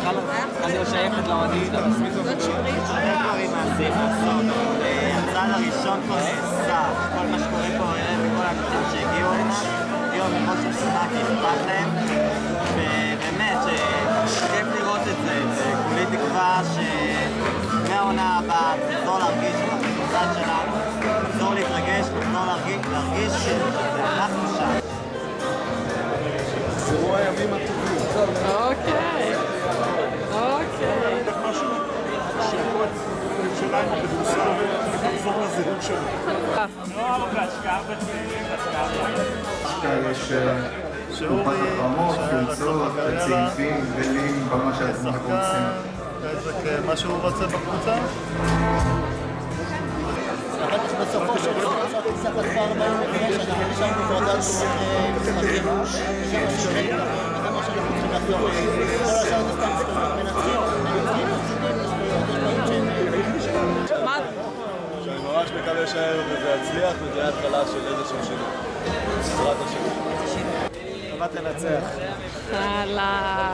אני שייכת לאוהדים. הרבה דברים מעשיים לעשות. הצעד הראשון כבר נעשה. כל מה שקורה פה הערב וכל האנשים שהגיעו הנה, הגיעו מראש השנה כי אכפת להם. ובאמת, שכיף לראות את זה. וכולי תקווה שמהעונה הבאה נחזור להרגיש את הקבוצה שלנו, נחזור להתרגש, נחזור להרגיש שאנחנו שם. תחזרו הימים הטובים. אוקיי. משהו שכל ירושלים בכדורסל ותחזור לזהות שלו. נוער והשקעה בצעירים, יש תקופת החרמות, קבוצות, צעיפים, גדלים, במה שאתם רוצים. מה שהוא רוצה בקבוצה? אחר כך בסופו של דבר אפשר לצלח לכפר 45, אנחנו נשארנו ועדת משחקים, שם שורק לכם, וזה מה שאנחנו צריכים לחזור. כל השאר זה סתם ספורט, מנצחים, שאני ממש מקווה שהערב הזה יצליח וזה יהיה התחלה של איזשהו שינוי. בעזרת השם. טובה תנצח. הלאה.